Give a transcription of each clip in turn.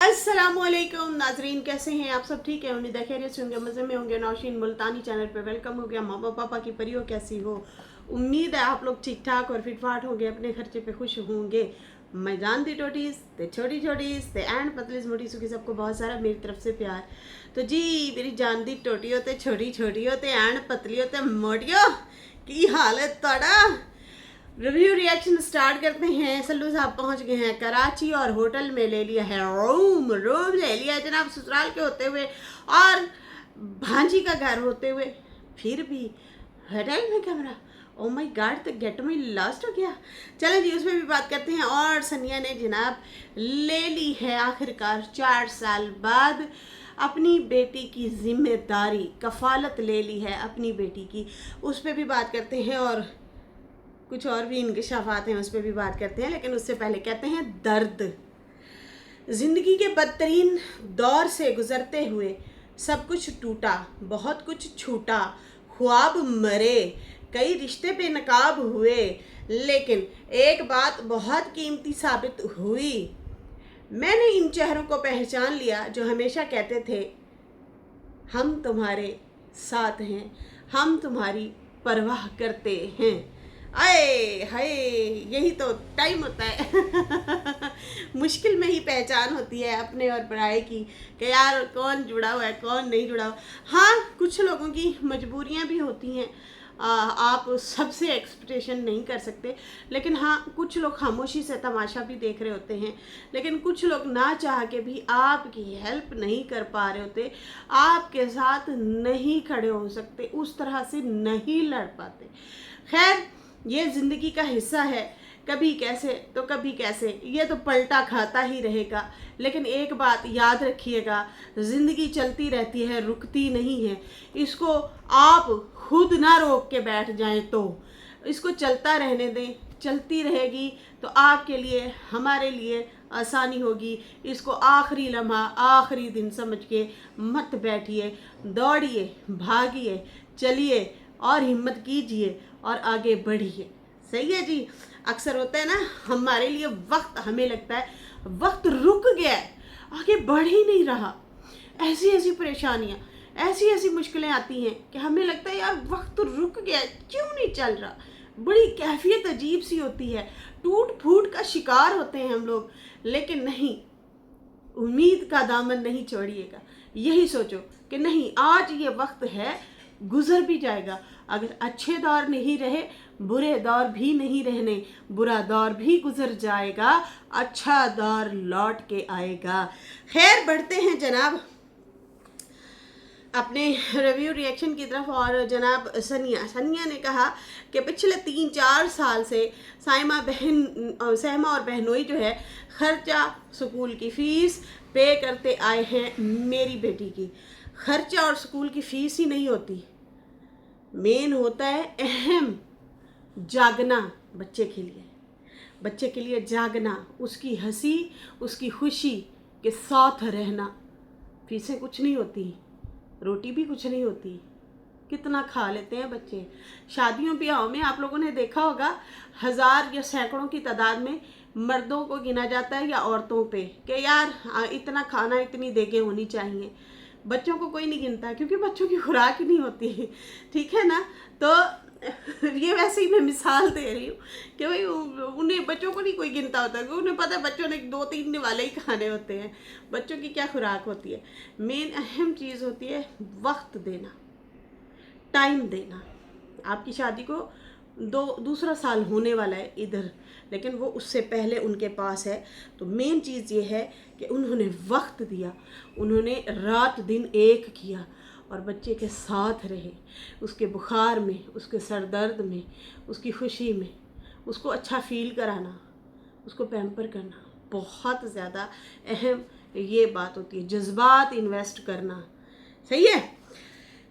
अस्सलामुअलैकुम नाजरीन, कैसे हैं आप सब? ठीक है, उम्मीद है खैरियत से होंगे, मज़े में होंगे। नौशीन मुल्तानी चैनल पे वेलकम हो गया। मामा पापा की परियों कैसी हो? उम्मीद है आप लोग ठीक ठाक और फिट फाट होंगे, अपने खर्चे पे खुश होंगे। मैं जानती टोटीज ते छोटी छोटीज ते एंड पतलीज मोटी सुखी सबको बहुत सारा मेरी तरफ से प्यार। तो जी मेरी जानती टोटियों ते छोटी छोटियों ते एंड पतलियों ते मोटियों की हालत तोड़ा। रिव्यू रिएक्शन स्टार्ट करते हैं। सल्लू साहब पहुंच गए हैं कराची और होटल में ले लिया है रूम ले लिया है जनाब, ससुराल के होते हुए और भांजी का घर होते हुए, फिर भी होटल में कमरा। ओ माय गॉड, तो गेट में लॉस्ट हो गया। चलें जी, उसमें भी बात करते हैं। और सनिया ने जनाब ले ली है आखिरकार 4 साल बाद अपनी बेटी की जिम्मेदारी, कफालत ले ली है अपनी बेटी की, उस पर भी बात करते हैं। और कुछ और भी इंकशाफात हैं, उस पर भी बात करते हैं। लेकिन उससे पहले कहते हैं दर्द। ज़िंदगी के बदतरीन दौर से गुजरते हुए सब कुछ टूटा, बहुत कुछ छूटा, ख्वाब मरे, कई रिश्ते पे नकाब हुए, लेकिन एक बात बहुत कीमती साबित हुई। मैंने इन चेहरों को पहचान लिया जो हमेशा कहते थे हम तुम्हारे साथ हैं, हम तुम्हारी परवाह करते हैं। आए हाय, यही तो टाइम होता है। मुश्किल में ही पहचान होती है अपने और पराये की, कि यार कौन जुड़ा हुआ है कौन नहीं जुड़ा हुआ। हाँ, कुछ लोगों की मजबूरियां भी होती हैं, आप सबसे एक्सपेक्टेशन नहीं कर सकते। लेकिन हाँ, कुछ लोग खामोशी से तमाशा भी देख रहे होते हैं, लेकिन कुछ लोग ना चाह के भी आपकी हेल्प नहीं कर पा रहे होते, आपके साथ नहीं खड़े हो सकते, उस तरह से नहीं लड़ पाते। खैर, ये ज़िंदगी का हिस्सा है, कभी कैसे तो कभी कैसे, ये तो पलटा खाता ही रहेगा। लेकिन एक बात याद रखिएगा, ज़िंदगी चलती रहती है, रुकती नहीं है। इसको आप खुद ना रोक के बैठ जाएं, तो इसको चलता रहने दें, चलती रहेगी तो आपके लिए हमारे लिए आसानी होगी। इसको आखिरी लम्हा, आखिरी दिन समझ के मत बैठिए, दौड़िए, भागिए, चलिए और हिम्मत कीजिए और आगे बढ़िए। सही है जी। अक्सर होता है ना, हमारे लिए वक्त, हमें लगता है वक्त रुक गया है, आगे बढ़ ही नहीं रहा। ऐसी ऐसी परेशानियां, ऐसी ऐसी मुश्किलें आती हैं कि हमें लगता है यार वक्त रुक गया है, क्यों नहीं चल रहा। बड़ी कैफियत अजीब सी होती है, टूट फूट का शिकार होते हैं हम लोग। लेकिन नहीं, उम्मीद का दामन नहीं छोड़िएगा। यही सोचो कि नहीं, आज ये वक्त है, गुजर भी जाएगा। अगर अच्छे दौर नहीं रहे, बुरे दौर भी नहीं रहने, बुरा दौर भी गुजर जाएगा, अच्छा दौर लौट के आएगा। खैर, बढ़ते हैं जनाब अपने रिव्यू रिएक्शन की तरफ। और जनाब सनिया ने कहा कि पिछले 3-4 साल से सहमा और बहनोई जो है, खर्चा, स्कूल की फ़ीस पे करते आए हैं। मेरी बेटी की खर्चा और स्कूल की फ़ीस ही नहीं होती, मेन होता है अहम जागना बच्चे के लिए जागना, उसकी हंसी, उसकी खुशी के साथ रहना। फीसें कुछ नहीं होती, रोटी भी कुछ नहीं होती, कितना खा लेते हैं बच्चे। शादियों ब्याहों में आप लोगों ने देखा होगा, 1000 या सैकड़ों की तादाद में मर्दों को गिना जाता है या औरतों पे, कि यार इतना खाना, इतनी देगे होनी चाहिए। बच्चों को कोई नहीं गिनता, क्योंकि बच्चों की खुराक ही नहीं होती। ठीक है ना? तो ये वैसे ही मैं मिसाल दे रही हूँ कि भाई उन्हें, बच्चों को नहीं कोई गिनता होता, क्योंकि उन्हें पता है बच्चों ने 2-3 वाले ही खाने होते हैं। बच्चों की क्या खुराक होती है? मेन अहम चीज़ होती है वक्त देना, टाइम देना। आपकी शादी को दूसरा साल होने वाला है इधर, लेकिन वो उससे पहले उनके पास है। तो मेन चीज़ ये है कि उन्होंने वक्त दिया, उन्होंने रात दिन एक किया और बच्चे के साथ रहे, उसके बुखार में, उसके सर दर्द में, उसकी खुशी में, उसको अच्छा फील कराना, उसको पैम्पर करना, बहुत ज़्यादा अहम ये बात होती है, जज्बात इन्वेस्ट करना। सही है।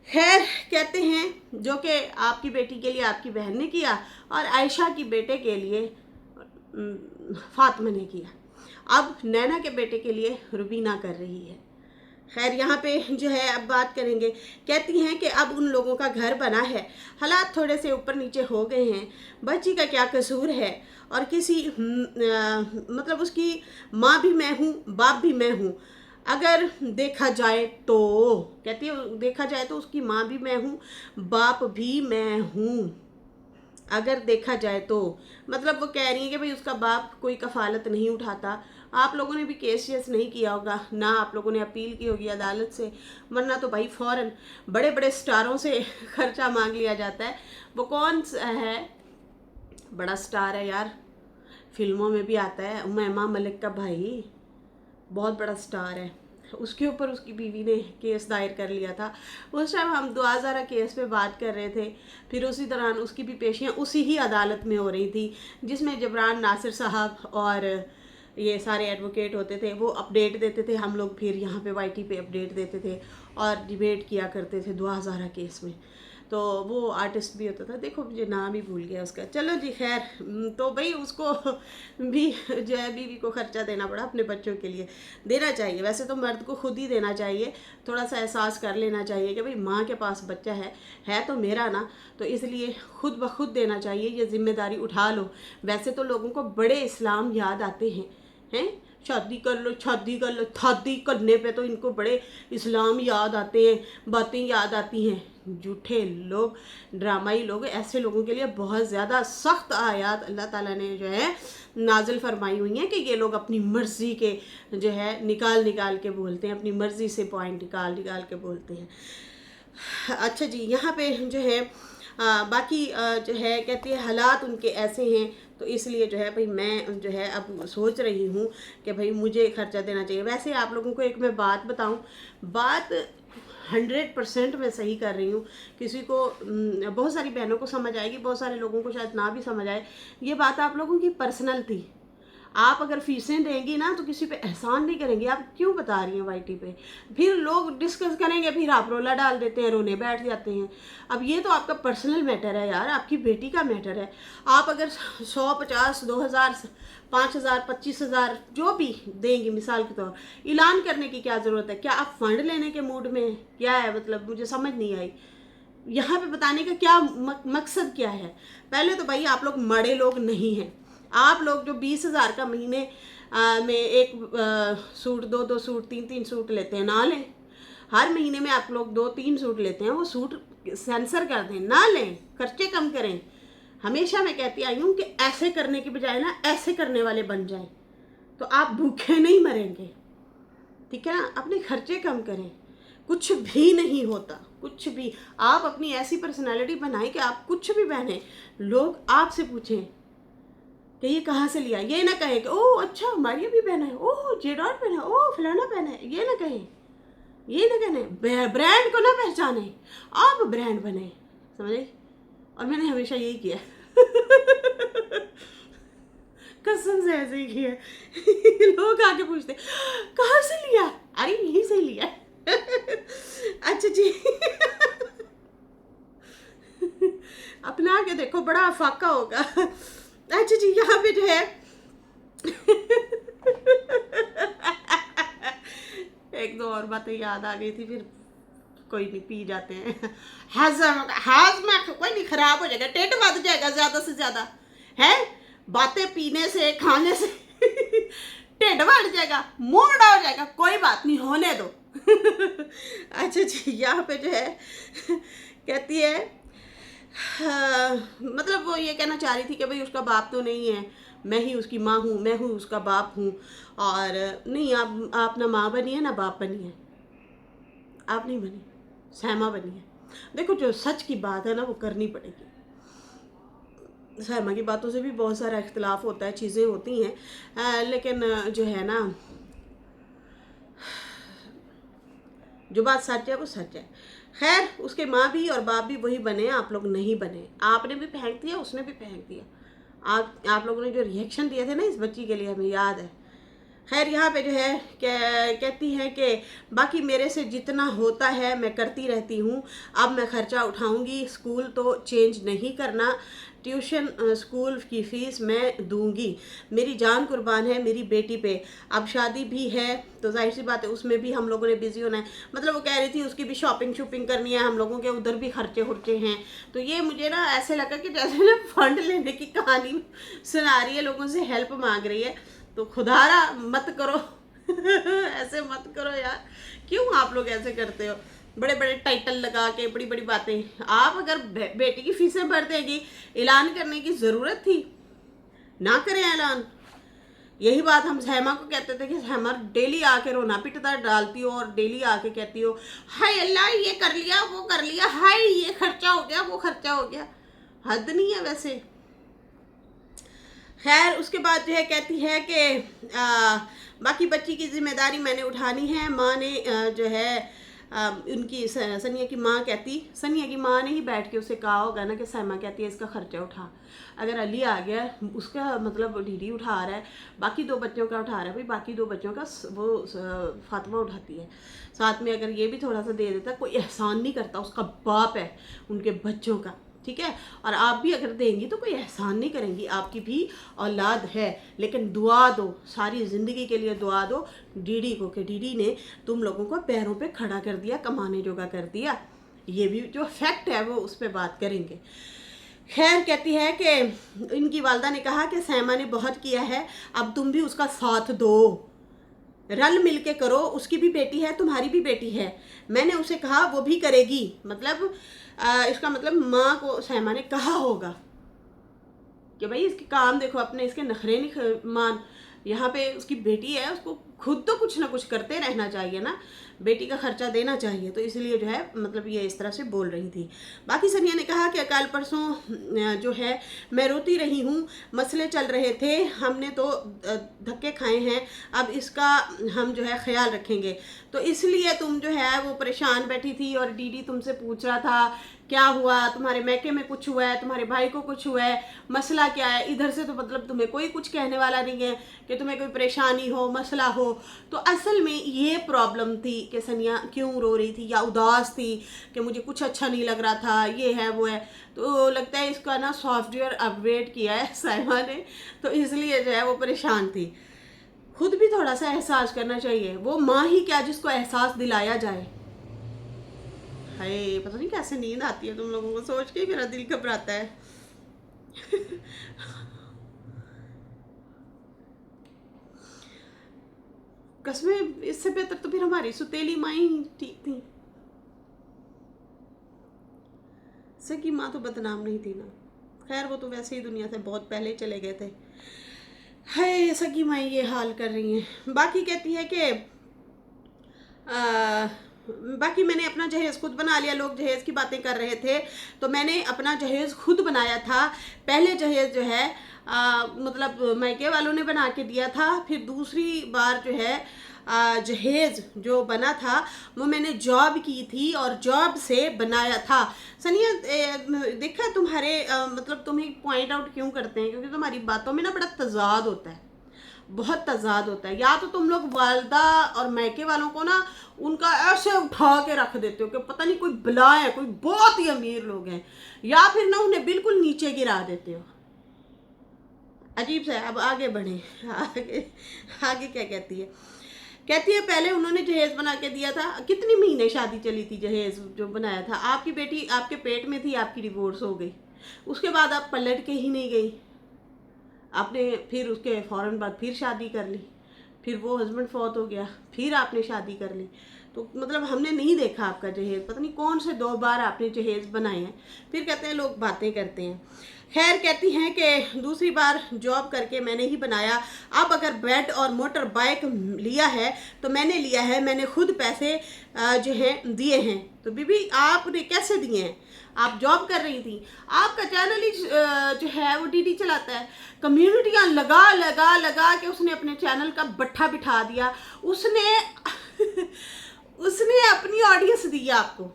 खैर, कहते हैं जो कि आपकी बेटी के लिए आपकी बहन ने किया और आयशा की बेटे के लिए फातिमा ने किया, अब नैना के बेटे के लिए रुबीना कर रही है। खैर यहाँ पे जो है अब बात करेंगे। कहती हैं कि अब उन लोगों का घर बना है, हालात थोड़े से ऊपर नीचे हो गए हैं, बच्ची का क्या कसूर है, और किसी मतलब उसकी माँ भी मैं हूँ, बाप भी मैं हूँ। अगर देखा जाए तो, कहती है देखा जाए तो उसकी माँ भी मैं हूँ, बाप भी मैं हूँ। अगर देखा जाए तो मतलब वो कह रही है कि भाई उसका बाप कोई कफालत नहीं उठाता। आप लोगों ने भी केस वेस नहीं किया होगा ना, आप लोगों ने अपील की होगी अदालत से, वरना तो भाई फ़ौरन बड़े बड़े स्टारों से खर्चा मांग लिया जाता है। वो कौन है, बड़ा स्टार है यार, फिल्मों में भी आता है, उमैमा मलिक का भाई, बहुत बड़ा स्टार है। उसके ऊपर उसकी बीवी ने केस दायर कर लिया था। उस टाइम हम दुआज़ारा केस पे बात कर रहे थे, फिर उसी दौरान उसकी भी पेशियाँ उसी ही अदालत में हो रही थी जिसमें जबरान नासिर साहब और ये सारे एडवोकेट होते थे, वो अपडेट देते थे, हम लोग फिर यहाँ पे वाईटी पे अपडेट देते थे और डिबेट किया करते थे दुआज़ारा केस में। तो वो आर्टिस्ट भी होता था, देखो मुझे नाम ही भूल गया उसका, चलो जी खैर। तो भाई उसको भी जो है बीवी को खर्चा देना पड़ा अपने बच्चों के लिए, देना चाहिए। वैसे तो मर्द को खुद ही देना चाहिए, थोड़ा सा एहसास कर लेना चाहिए कि भाई माँ के पास बच्चा है तो मेरा ना, तो इसलिए खुद ब खुद देना चाहिए, ये जिम्मेदारी उठा लो। वैसे तो लोगों को बड़े इस्लाम याद आते हैं, शादी कर लो, शादी कर लो, शादी करने पे तो इनको बड़े इस्लाम याद आते हैं, बातें याद आती हैं। झूठे लोग, ड्रामाई लोग, ऐसे लोगों के लिए बहुत ज़्यादा सख्त आयात अल्लाह ताला ने जो है नाजिल फरमाई हुई हैं कि ये लोग अपनी मर्ज़ी के जो है निकाल निकाल के बोलते हैं, अपनी मर्ज़ी से पॉइंट निकाल निकाल के बोलते हैं। अच्छा जी, यहाँ पे जो है बाकी जो है कहती है हालात उनके ऐसे हैं, तो इसलिए जो है भाई मैं जो है अब सोच रही हूँ कि भाई मुझे खर्चा देना चाहिए। वैसे आप लोगों को एक मैं बात बताऊँ, बात 100% मैं सही कर रही हूँ। किसी को बहुत सारी बहनों को समझ आएगी, बहुत सारे लोगों को शायद ना भी समझ आए। ये बात आप लोगों की पर्सनल थी। आप अगर फीसें देंगी ना तो किसी पे एहसान नहीं करेंगी, आप क्यों बता रही हैं वाईटी पे, फिर लोग डिस्कस करेंगे, फिर आप रोला डाल देते हैं, रोने बैठ जाते हैं। अब ये तो आपका पर्सनल मैटर है यार, आपकी बेटी का मैटर है। आप अगर 100, 50, 2000, 5000, 25,000 जो भी देंगी, मिसाल के तौर, ऐलान करने की क्या ज़रूरत है? क्या आप फंड लेने के मूड में क्या है? मतलब मुझे समझ नहीं आई यहाँ पे बताने का क्या मकसद क्या है। पहले तो भाई आप लोग मड़े लोग नहीं हैं। आप लोग जो 20,000 का महीने में एक सूट, दो सूट, तीन सूट लेते हैं, ना लें। हर महीने में आप लोग 2-3 सूट लेते हैं, वो सूट सेंसर कर दें, ना लें, खर्चे कम करें। हमेशा मैं कहती आई हूँ कि ऐसे करने की बजाय ना ऐसे करने वाले बन जाएं, तो आप भूखे नहीं मरेंगे, ठीक है ना। अपने खर्चे कम करें, कुछ भी नहीं होता, कुछ भी। आप अपनी ऐसी पर्सनालिटी बनाएं कि आप कुछ भी पहने, लोग आपसे पूछें कि ये कहाँ से लिया। ये ना कहें कि ओह अच्छा मारिया भी पहना है, ओह जेडॉन पहना है, ओह फलाना पहना है। ये ना कहें, ये ना कहने, ब्रांड को ना पहचाने, आप ब्रांड बने, समझे। और मैंने हमेशा यही किया कसम से ऐसे ही किया लोग आके पूछते कहाँ से लिया, अरे यहीं से लिया अच्छा जी अपना के देखो, बड़ा अफाका होगा। अच्छा जी, यहाँ पे जो है एक दो और बातें याद आ गई थी, फिर कोई नहीं, पी जाते हैं। हाजमा कोई नहीं, खराब हो जाएगा, टेट बढ़ जाएगा ज़्यादा से ज़्यादा, है बातें पीने से, खाने से टेढ़ बढ़ जाएगा, मुंह बड़ा हो जाएगा, कोई बात नहीं, होने दो अच्छा जी, यहाँ पे जो है कहती है मतलब वो ये कहना चाह रही थी कि भाई उसका बाप तो नहीं है, मैं ही उसकी माँ हूँ, मैं हूँ उसका बाप हूँ। और नहीं, आप ना माँ बनी है ना बाप बनी है, आप नहीं बनी, सहमा बनी है। देखो जो सच की बात है ना वो करनी पड़ेगी। सहमा की बातों से भी बहुत सारा इख्तिलाफ होता है, चीज़ें होती हैं, लेकिन जो है ना, जो बात सच है वो सच है। खैर, उसके माँ भी और बाप भी वही बने, आप लोग नहीं बने। आपने भी फेंक दिया, उसने भी फेंक दिया। आप लोगों ने जो रिएक्शन दिए थे ना इस बच्ची के लिए, हमें याद है। खैर, यहाँ पे जो है कहती हैं कि बाकी मेरे से जितना होता है मैं करती रहती हूँ, अब मैं ख़र्चा उठाऊँगी, स्कूल तो चेंज नहीं करना, ट्यूशन स्कूल की फ़ीस मैं दूंगी, मेरी जान कुर्बान है मेरी बेटी पे। अब शादी भी है तो जाहिर सी बात है उसमें भी हम लोगों ने बिजी होना है। मतलब वो कह रही थी उसकी भी शॉपिंग शूपिंग करनी है, हम लोगों के उधर भी खर्चे खुर्चे हैं। तो ये मुझे ना ऐसे लगा कि जैसे ना फंड लेने की कहानी सुना रही है, लोगों से हेल्प मांग रही है। तो खुदारा मत करो ऐसे मत करो यार, क्यों आप लोग ऐसे करते हो? बड़े बड़े टाइटल लगा के बड़ी बड़ी बातें। आप अगर बेटी की फीसें भर देगी, ऐलान करने की ज़रूरत थी? ना करें ऐलान। यही बात हम सहमा को कहते थे कि सहमा डेली आके रोना पिटता डालती हो और डेली आके कहती हो हाय अल्लाह ये कर लिया वो कर लिया, हाय ये खर्चा हो गया वो खर्चा हो गया। हद नहीं है वैसे। खैर उसके बाद जो है कहती है कि बाकी बच्ची की जिम्मेदारी मैंने उठानी है। माँ ने जो है उनकी सनिया की माँ कहती, सनिया की माँ ने ही बैठ के उसे कहा होगा ना कि सहमा कहती है इसका खर्चा उठा। अगर अली आ गया उसका मतलब डीडी उठा रहा है, बाकी दो बच्चों का उठा रहा है, भाई बाकी दो बच्चों का वो फातिमा उठाती है। साथ में अगर ये भी थोड़ा सा दे देता, कोई एहसान नहीं करता, उसका बाप है उनके बच्चों का, ठीक है। और आप भी अगर देंगी तो कोई एहसान नहीं करेंगी, आपकी भी औलाद है। लेकिन दुआ दो, सारी ज़िंदगी के लिए दुआ दो डीडी को कि डीडी ने तुम लोगों को पैरों पे खड़ा कर दिया, कमाने जोगा कर दिया। ये भी जो फैक्ट है वो उस पर बात करेंगे। खैर कहती है कि इनकी वालदा ने कहा कि सहमा ने बहुत किया है, अब तुम भी उसका साथ दो, रल मिल के करो, उसकी भी बेटी है तुम्हारी भी बेटी है। मैंने उसे कहा वो भी करेगी। मतलब इसका मतलब माँ को सहमा ने कहा होगा कि भाई इसके काम देखो अपने, इसके नखरे नहीं मान। यहाँ पे उसकी बेटी है, उसको खुद तो कुछ ना कुछ करते रहना चाहिए ना, बेटी का खर्चा देना चाहिए। तो इसलिए जो है मतलब ये इस तरह से बोल रही थी। बाकी सनिया ने कहा कि कल परसों जो है मैं रोती रही हूँ, मसले चल रहे थे, हमने तो धक्के खाए हैं, अब इसका हम जो है ख्याल रखेंगे। तो इसलिए तुम जो है वो परेशान बैठी थी और डीडी तुमसे पूछ रहा था क्या हुआ, तुम्हारे मैके में कुछ हुआ है, तुम्हारे भाई को कुछ हुआ है, मसला क्या है। इधर से तो मतलब तुम्हें कोई कुछ कहने वाला नहीं है कि तुम्हें कोई परेशानी हो मसला हो। तो असल में ये प्रॉब्लम थी कि सनिया क्यों रो रही थी या उदास थी कि मुझे कुछ अच्छा नहीं लग रहा था, ये है वो है। तो लगता है इसका ना सॉफ्टवेयर अपग्रेड किया है साइमा ने, तो इसलिए जो है वो परेशान थी। खुद भी थोड़ा सा एहसास करना चाहिए, वो माँ ही क्या जिसको एहसास दिलाया जाए। हाय पता नहीं कैसे नींद आती है तुम लोगों को सोच के, मेरा दिल घबराता है कसमें इससे बेहतर तो फिर हमारी सुतेली माँ ही ठीक थी। सगी माँ तो बदनाम नहीं थी ना, खैर वो तो वैसे ही दुनिया से बहुत पहले चले गए थे। है सगी माँ ये हाल कर रही हैं। बाकी कहती है कि बाकी मैंने अपना जहेज़ खुद बना लिया। लोग जहेज़ की बातें कर रहे थे तो मैंने अपना जहेज़ खुद बनाया था। पहले जहेज़ जो है मतलब मायके वालों ने बना के दिया था, फिर दूसरी बार जो है जहेज़ जो बना था वो मैंने जॉब की थी और जॉब से बनाया था। सनिया देखा तुम्हारे मतलब तुम्हें पॉइंट आउट क्यों करते हैं, क्योंकि तुम्हारी बातों में ना बड़ा तजाद होता है, बहुत तजाद होता है। या तो तुम लोग वालदा और मैके वालों को ना उनका ऐसे उठा के रख देते हो कि पता नहीं कोई बला है, कोई बहुत ही अमीर लोग हैं, या फिर ना उन्हें बिल्कुल नीचे गिरा देते हो। अजीब सा है। अब आगे बढ़े, आगे क्या कहती है। कहती है पहले उन्होंने जहेज बना के दिया था। कितनी महीने शादी चली थी, जहेज जो बनाया था। आपकी बेटी आपके पेट में थी, आपकी डिवोर्स हो गई, उसके बाद आप पलट के ही नहीं गई, आपने फिर उसके फ़ौरन बाद फिर शादी कर ली, फिर वो हस्बैंड फौत हो गया, फिर आपने शादी कर ली। तो मतलब हमने नहीं देखा आपका जहेज़, पता नहीं कौन से 2 बार आपने जहेज़ बनाए हैं। फिर कहते हैं लोग बातें करते हैं। खैर कहती हैं कि दूसरी बार जॉब करके मैंने ही बनाया। अब अगर बेड और मोटर बाइक लिया है तो मैंने लिया है, मैंने खुद पैसे जो हैं दिए हैं। तो बीबी आपने कैसे दिए हैं, आप जॉब कर रही थी, आपका चैनल ही जो है वो डीडी चलाता है। कम्युनिटियाँ लगा लगा लगा के उसने अपने चैनल का बट्ठा बिठा दिया, उसने उसने अपनी ऑडियंस दी आपको,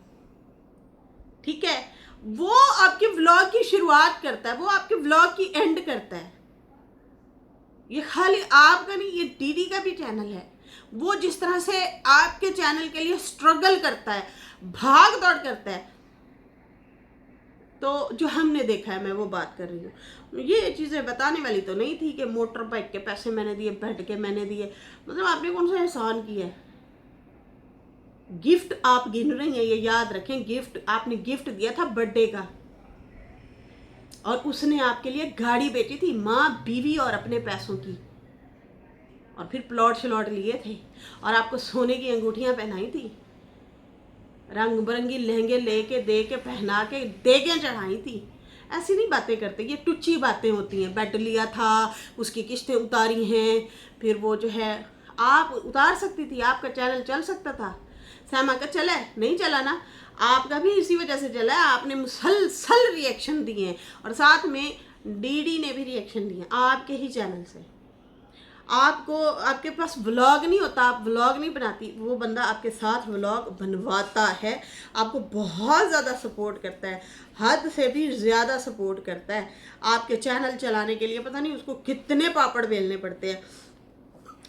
ठीक है। वो आपके व्लॉग की शुरुआत करता है, वो आपके व्लॉग की एंड करता है। ये खाली आपका नहीं, ये डीडी का भी चैनल है। वो जिस तरह से आपके चैनल के लिए स्ट्रगल करता है, भाग दौड़ करता है, तो जो हमने देखा है मैं वो बात कर रही हूँ। ये चीज़ें बताने वाली तो नहीं थी कि मोटर बाइक के पैसे मैंने दिए, बेड के मैंने दिए, मतलब आपने कौन सा एहसान किया है। गिफ्ट आप गिन रही हैं, ये याद रखें, गिफ्ट आपने गिफ्ट दिया था बर्थडे का, और उसने आपके लिए गाड़ी बेची थी माँ बीवी और अपने पैसों की, और फिर प्लॉट श्लॉट लिए थे, और आपको सोने की अंगूठियां पहनाई थी, रंग बिरंगी लहंगे लेके दे के पहना के देगे चढ़ाई थी। ऐसी नहीं बातें करते, ये टुच्ची बातें होती हैं। बेड लिया था, उसकी किस्तें उतारी हैं, फिर वो जो है आप उतार सकती थी, आपका चैनल चल सकता था। सैमा का चला है, नहीं चला ना, आपका भी इसी वजह से चला है, आपने मुसलसल रिएक्शन दिए हैं, और साथ में डीडी ने भी रिएक्शन दिए आपके ही चैनल से। आपको, आपके पास व्लॉग नहीं होता, आप व्लॉग नहीं बनाती, वो बंदा आपके साथ व्लॉग बनवाता है, आपको बहुत ज़्यादा सपोर्ट करता है, हद से भी ज़्यादा सपोर्ट करता है। आपके चैनल चलाने के लिए पता नहीं उसको कितने पापड़ बेलने पड़ते हैं।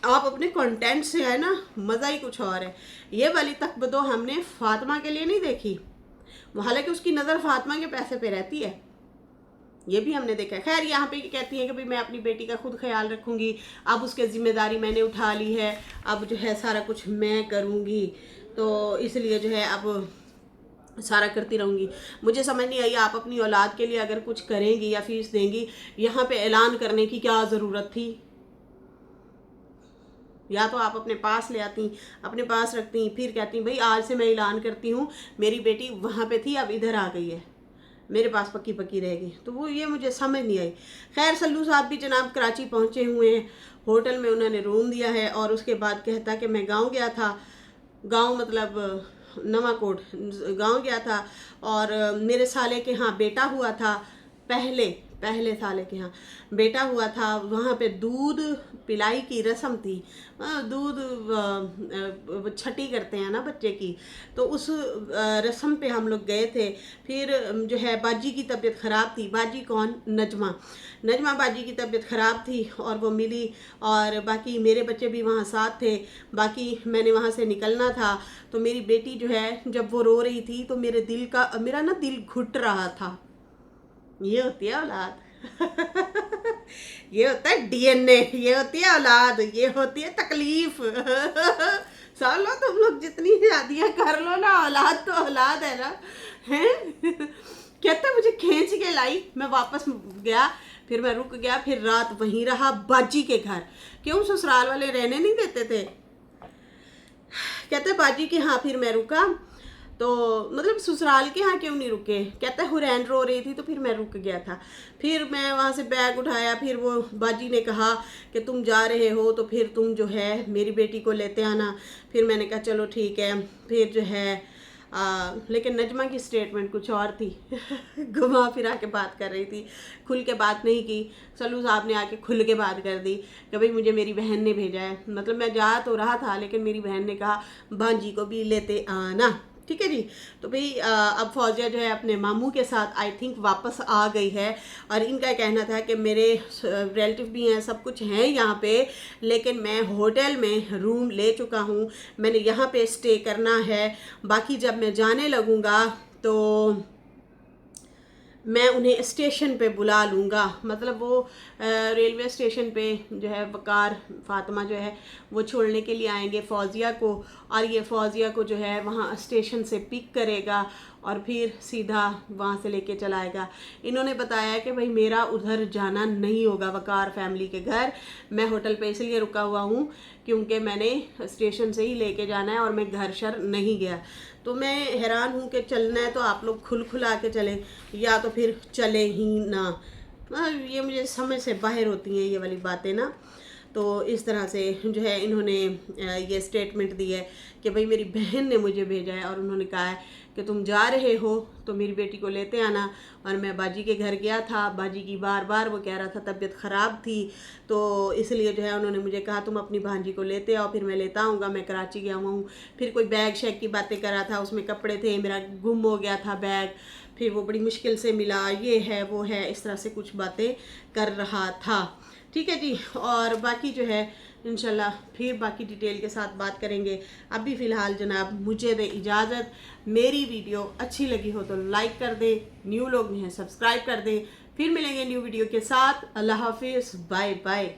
आप अपने कंटेंट से है ना, मज़ा ही कुछ और है। ये वाली तकबदो हमने फातिमा के लिए नहीं देखी, हालांकि उसकी नज़र फातिमा के पैसे पे रहती है, ये भी हमने देखा है। खैर यहाँ पे कहती हैं कि भाई मैं अपनी बेटी का खुद ख्याल रखूँगी, अब उसकी ज़िम्मेदारी मैंने उठा ली है, अब जो है सारा कुछ मैं करूँगी, तो इसलिए जो है अब सारा करती रहूँगी। मुझे समझ नहीं आई, आप अपनी औलाद के लिए अगर कुछ करेंगी या फीस देंगी, यहाँ पे ऐलान करने की क्या ज़रूरत थी। या तो आप अपने पास ले आती, अपने पास रखती, फिर कहती भाई आज से मैं ऐलान करती हूँ मेरी बेटी वहाँ पे थी अब इधर आ गई है, मेरे पास पक्की पक्की रहेगी। तो वो ये मुझे समझ नहीं आई। खैर सल्लू साहब भी जनाब कराची पहुँचे हुए हैं, होटल में उन्होंने रूम दिया है, और उसके बाद कहता कि मैं गांव गया था, गांव मतलब नवाकोट गांव गया था, और मेरे साले के यहाँ बेटा हुआ था, पहले साले के यहाँ बेटा हुआ था, वहाँ पे दूध पिलाई की रस्म थी, दूध छठी करते हैं ना बच्चे की, तो उस रस्म पे हम लोग गए थे। फिर जो है बाजी की तबीयत ख़राब थी, बाजी कौन, नजमा बाजी की तबीयत ख़राब थी और वो मिली, और बाकी मेरे बच्चे भी वहाँ साथ थे, बाकी मैंने वहाँ से निकलना था। तो मेरी बेटी जो है जब वो रो रही थी तो मेरा ना दिल घुट रहा था। ये होती है औलाद ये होता है डीएनए, ये होती है औलाद, ये होती है तकलीफ समझ लो, तुम लोग जितनी शादियां कर लो ना, औलाद तो औलाद है ना, हैं कहते मुझे खींच के लाई, मैं वापस गया, फिर मैं रुक गया, फिर रात वहीं रहा बाजी के घर। क्यों, ससुराल वाले रहने नहीं देते थे, कहते बाजी के हाँ। फिर मैं रुका, तो मतलब ससुराल के यहाँ क्यों नहीं रुके, कहता है हुरैन रो रही थी तो फिर मैं रुक गया था। फिर मैं वहाँ से बैग उठाया, फिर वो बाजी ने कहा कि तुम जा रहे हो तो फिर तुम जो है मेरी बेटी को लेते आना। फिर मैंने कहा चलो ठीक है। फिर जो है लेकिन नजमा की स्टेटमेंट कुछ और थी घुमा फिरा के बात कर रही थी, खुल के बात नहीं की। सल्लू साहब ने आके खुल के बात कर दी कि भाई मुझे मेरी बहन ने भेजा है, मतलब मैं जा तो रहा था लेकिन मेरी बहन ने कहा भांजी को भी लेते आना, ठीक है जी। तो भाई अब फौजिया जो है अपने मामू के साथ आई थिंक वापस आ गई है, और इनका कहना था कि मेरे रिलेटिव भी हैं, सब कुछ हैं यहाँ पे, लेकिन मैं होटल में रूम ले चुका हूँ, मैंने यहाँ पे स्टे करना है, बाकी जब मैं जाने लगूँगा तो मैं उन्हें स्टेशन पे बुला लूँगा। मतलब वो रेलवे स्टेशन पे जो है वकार फातिमा जो है वो छोड़ने के लिए आएंगे फौजिया को, और ये फौजिया को जो है वहाँ स्टेशन से पिक करेगा और फिर सीधा वहाँ से लेके चलाएगा। इन्होंने बताया कि भाई मेरा उधर जाना नहीं होगा वकार फैमिली के घर, मैं होटल पे इसलिए रुका हुआ हूँ क्योंकि मैंने स्टेशन से ही लेके जाना है और मैं घर शर नहीं गया। तो मैं हैरान हूँ कि चलना है तो आप लोग खुला के चलें या तो फिर चले ही ना। ये मुझे समझ से बाहर होती हैं ये वाली बातें ना। तो इस तरह से जो है इन्होंने ये स्टेटमेंट दी है कि भाई मेरी बहन ने मुझे भेजा है और उन्होंने कहा है कि तुम जा रहे हो तो मेरी बेटी को लेते आना। और मैं बाजी के घर गया था, बाजी की बार बार वो कह रहा था तबीयत ख़राब थी, तो इसलिए जो है उन्होंने मुझे कहा तुम अपनी भांजी को लेते आओ, फिर मैं लेता आऊँगा, मैं कराची गया हुआ हूँ। फिर कोई बैग शैग की बातें कर रहा था, उसमें कपड़े थे, मेरा गुम हो गया था बैग, फिर वो बड़ी मुश्किल से मिला, ये है वो है, इस तरह से कुछ बातें कर रहा था, ठीक है जी। और बाकी जो है इंशाल्लाह फिर बाकी डिटेल के साथ बात करेंगे। अभी फ़िलहाल जनाब मुझे दे इजाज़त। मेरी वीडियो अच्छी लगी हो तो लाइक कर दे, न्यू लोग हैं सब्सक्राइब कर दे। फिर मिलेंगे न्यू वीडियो के साथ। अल्लाह हाफिज़, बाय बाय।